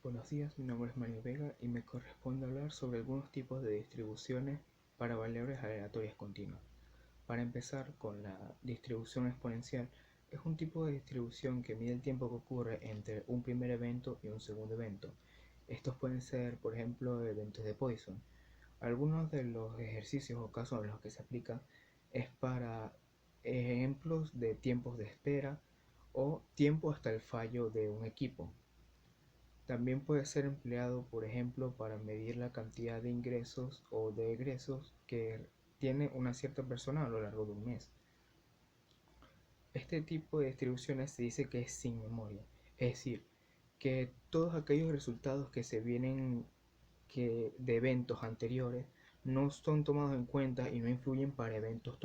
Buenos días, mi nombre es Mario Vega y me corresponde hablar sobre algunos tipos de distribuciones para variables aleatorias continuas. Para empezar con la distribución exponencial, es un tipo de distribución que mide el tiempo que ocurre entre un primer evento y un segundo evento. Estos pueden ser, por ejemplo, eventos de Poisson. Algunos de los ejercicios o casos en los que se aplica es para ejemplos de tiempos de espera o tiempo hasta el fallo de un equipo. También puede ser empleado, por ejemplo, para medir la cantidad de ingresos o de egresos que tiene una cierta persona a lo largo de un mes. Este tipo de distribuciones se dice que es sin memoria, es decir, que todos aquellos resultados que se vienen de eventos anteriores no son tomados en cuenta y no influyen para eventos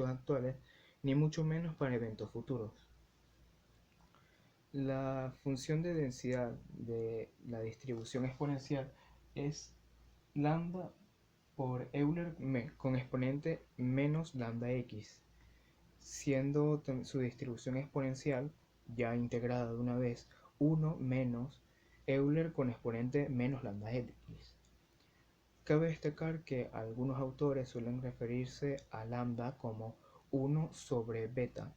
actuales, ni mucho menos para eventos futuros. La función de densidad de la distribución exponencial es lambda por Euler con exponente menos lambda x, siendo su distribución exponencial ya integrada de una vez 1 menos Euler con exponente menos lambda x. Cabe destacar que algunos autores suelen referirse a lambda como 1 sobre beta,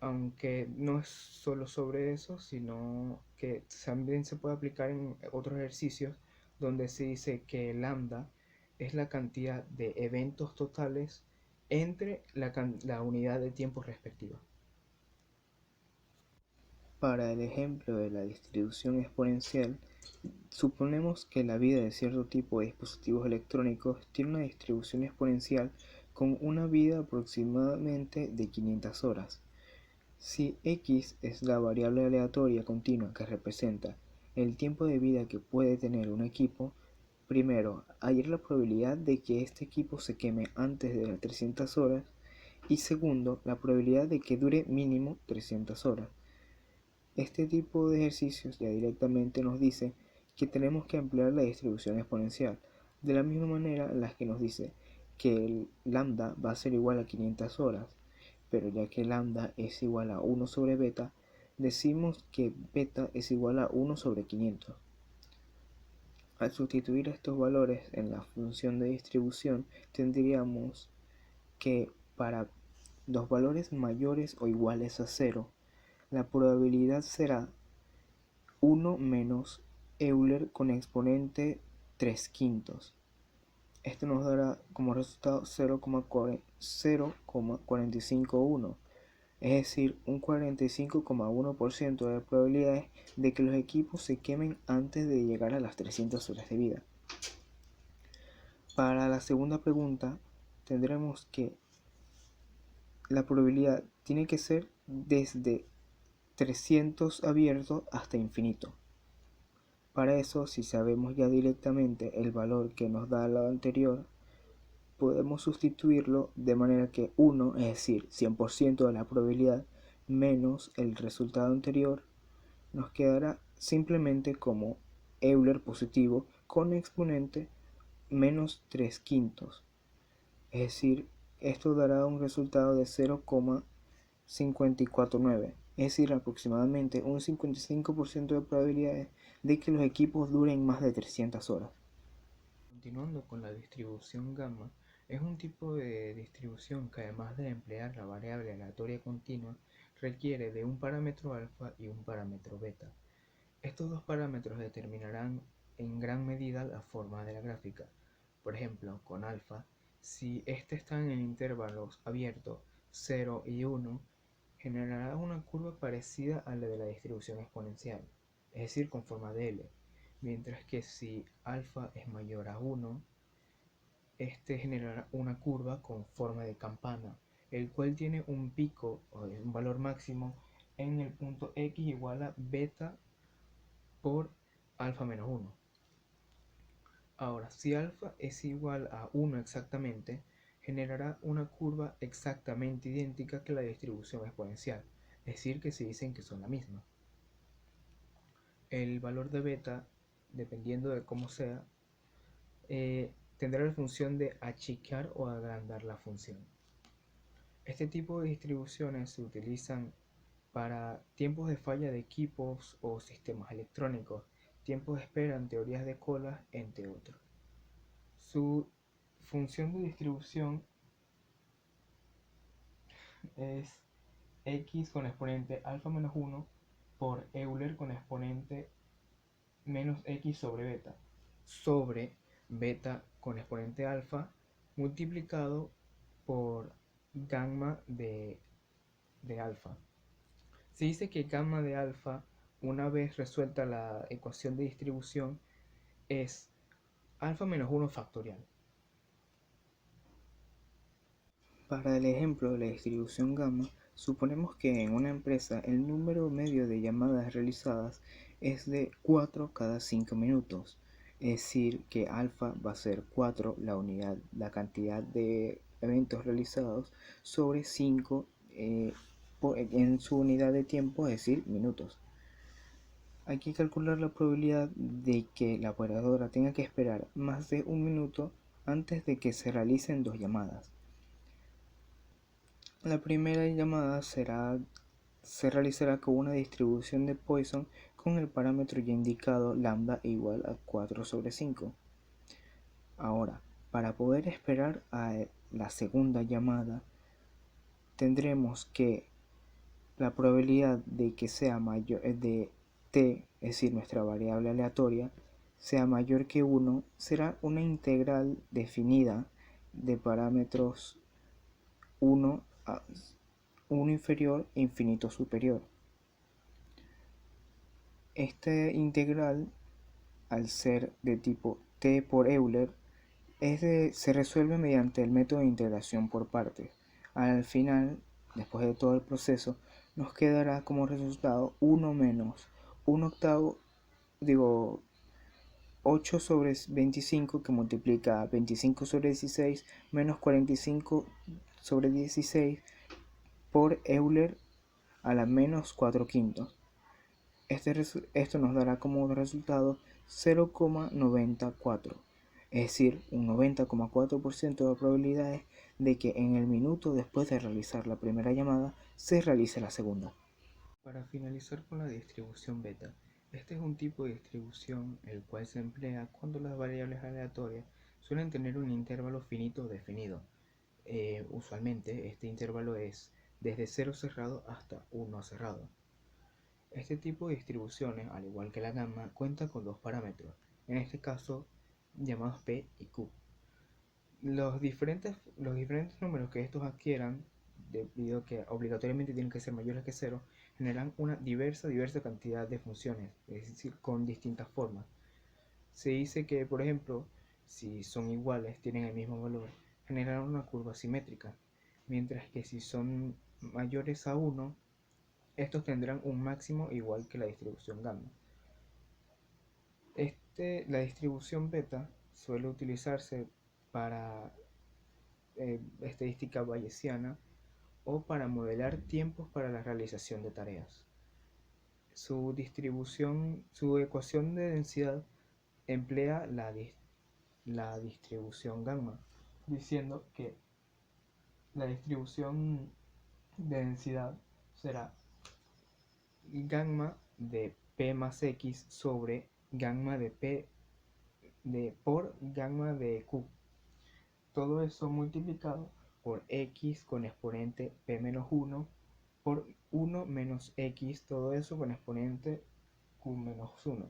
aunque no es solo sobre eso, sino que también se puede aplicar en otros ejercicios donde se dice que lambda es la cantidad de eventos totales entre la unidad de tiempo respectiva. Para el ejemplo de la distribución exponencial, suponemos que la vida de cierto tipo de dispositivos electrónicos tiene una distribución exponencial con una vida aproximadamente de 500 horas. Si x es la variable aleatoria continua que representa el tiempo de vida que puede tener un equipo, primero, hallar la probabilidad de que este equipo se queme antes de las 300 horas y segundo, la probabilidad de que dure mínimo 300 horas. Este tipo de ejercicios ya directamente nos dice que tenemos que ampliar la distribución exponencial, de la misma manera en la que nos dice que el lambda va a ser igual a 500 horas, pero ya que lambda es igual a 1 sobre beta, decimos que beta es igual a 1 sobre 500. Al sustituir estos valores en la función de distribución, tendríamos que para los valores mayores o iguales a 0, la probabilidad será 1 menos Euler con exponente 3 quintos. Esto nos dará como resultado 0,451, es decir, un 45,1% de probabilidades de que los equipos se quemen antes de llegar a las 300 horas de vida. Para la segunda pregunta, tendremos que la probabilidad tiene que ser desde 300 abierto hasta infinito. Para eso, si sabemos ya directamente el valor que nos da la anterior, podemos sustituirlo de manera que 1, es decir, 100% de la probabilidad, menos el resultado anterior, nos quedará simplemente como Euler positivo con exponente menos 3 quintos. Es decir, esto dará un resultado de 0,549, es decir, aproximadamente un 55% de probabilidades de que los equipos duren más de 300 horas. Continuando con la distribución gamma, es un tipo de distribución que además de emplear la variable aleatoria continua, requiere de un parámetro alfa y un parámetro beta. Estos dos parámetros determinarán en gran medida la forma de la gráfica. Por ejemplo, con alfa, si éste está en intervalos abiertos 0 y 1, generará una curva parecida a la de la distribución exponencial, es decir, con forma de L, mientras que si alfa es mayor a 1, este generará una curva con forma de campana, el cual tiene un pico o un valor máximo en el punto x igual a beta por alfa menos 1. Ahora, si alfa es igual a 1 exactamente, generará una curva exactamente idéntica que la distribución exponencial, es decir, que se dicen que son la misma. El valor de beta, dependiendo de cómo sea, tendrá la función de achicar o agrandar la función. Este tipo de distribuciones se utilizan para tiempos de falla de equipos o sistemas electrónicos, tiempos de espera en teorías de colas, entre otros. Su función de distribución es x con exponente alfa menos 1 por Euler con exponente menos x sobre beta con exponente alfa multiplicado por gamma de alfa. Se dice que gamma de alfa, una vez resuelta la ecuación de distribución, es alfa menos 1 factorial. Para el ejemplo de la distribución gamma, suponemos que en una empresa el número medio de llamadas realizadas es de 4 cada 5 minutos, es decir, que alfa va a ser 4 la cantidad de eventos realizados sobre 5 en su unidad de tiempo, es decir, minutos. Hay que calcular la probabilidad de que la operadora tenga que esperar más de un minuto antes de que se realicen dos llamadas. La primera llamada se realizará con una distribución de Poisson con el parámetro ya indicado lambda igual a 4 sobre 5. Ahora, para poder esperar a la segunda llamada, tendremos que la probabilidad de que sea mayor de t, es decir, nuestra variable aleatoria, sea mayor que 1, será una integral definida de parámetros 1 a 1 inferior e infinito superior. Esta integral, al ser de tipo t por Euler, se resuelve mediante el método de integración por partes. Al final, después de todo el proceso, nos quedará como resultado 1 menos 1 octavo, 8 sobre 25, que multiplica 25 sobre 16 menos 45 sobre 16 por Euler a la menos 4 quintos. Esto nos dará como resultado 0,94, es decir, un 90,4% de probabilidades de que en el minuto después de realizar la primera llamada se realice la segunda. Para finalizar con la distribución beta, este es un tipo de distribución el cual se emplea cuando las variables aleatorias suelen tener un intervalo finito definido. Usualmente este intervalo es desde 0 cerrado hasta 1 cerrado. Este tipo de distribuciones, al igual que la gamma, cuenta con dos parámetros, en este caso llamados P y Q. Los diferentes números que estos adquieran, debido a que obligatoriamente tienen que ser mayores que 0, generan una diversa cantidad de funciones, es decir, con distintas formas. Se dice que, por ejemplo, si son iguales, tienen el mismo valor, generarán una curva simétrica, mientras que si son mayores a 1, estos tendrán un máximo igual que la distribución gamma. La distribución beta suele utilizarse para estadística bayesiana o para modelar tiempos para la realización de tareas. Su ecuación de densidad emplea la distribución gamma, diciendo que la distribución de densidad será gamma de P más X sobre gamma de P por gamma de Q. Todo eso multiplicado por X con exponente P menos 1 por 1 menos X, todo eso con exponente Q menos 1.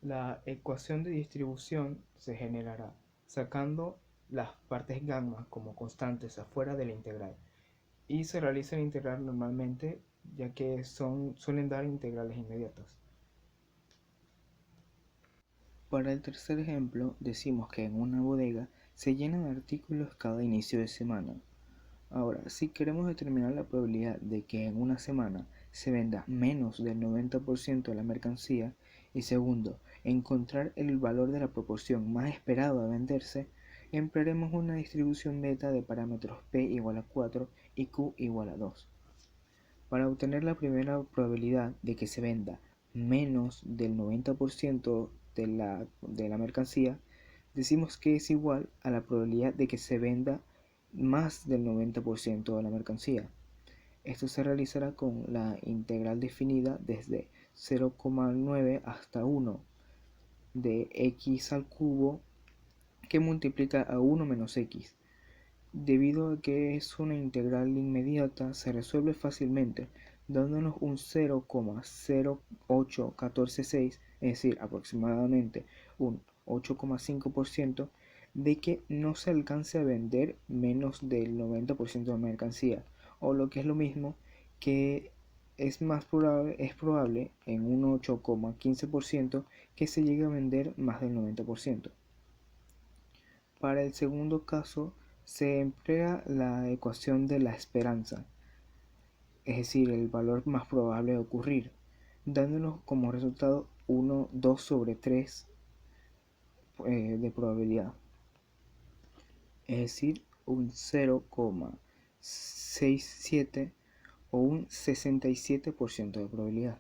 La ecuación de distribución se generará sacando las partes gamma como constantes afuera de la integral, y se realiza la integral normalmente, ya que suelen dar integrales inmediatas. Para el tercer ejemplo, decimos que en una bodega se llenan artículos cada inicio de semana. Ahora, si queremos determinar la probabilidad de que en una semana se venda menos del 90% de la mercancía, y segundo, encontrar el valor de la proporción más esperado a venderse, emplearemos una distribución beta de parámetros P igual a 4 y Q igual a 2. Para obtener la primera probabilidad de que se venda menos del 90% de la mercancía, decimos que es igual a la probabilidad de que se venda más del 90% de la mercancía. Esto se realizará con la integral definida desde 0,9 hasta 1 de x al cubo que multiplica a 1 menos x. Debido a que es una integral inmediata, se resuelve fácilmente, dándonos un 0,08146, es decir, aproximadamente un 8,5% de que no se alcance a vender menos del 90% de mercancía, o lo que es lo mismo, que es probable en un 8,15% que se llegue a vender más del 90%. Para el segundo caso, se emplea la ecuación de la esperanza, es decir, el valor más probable de ocurrir, dándonos como resultado 2 sobre 3 de probabilidad, es decir, un 0,67 o un 67% de probabilidad.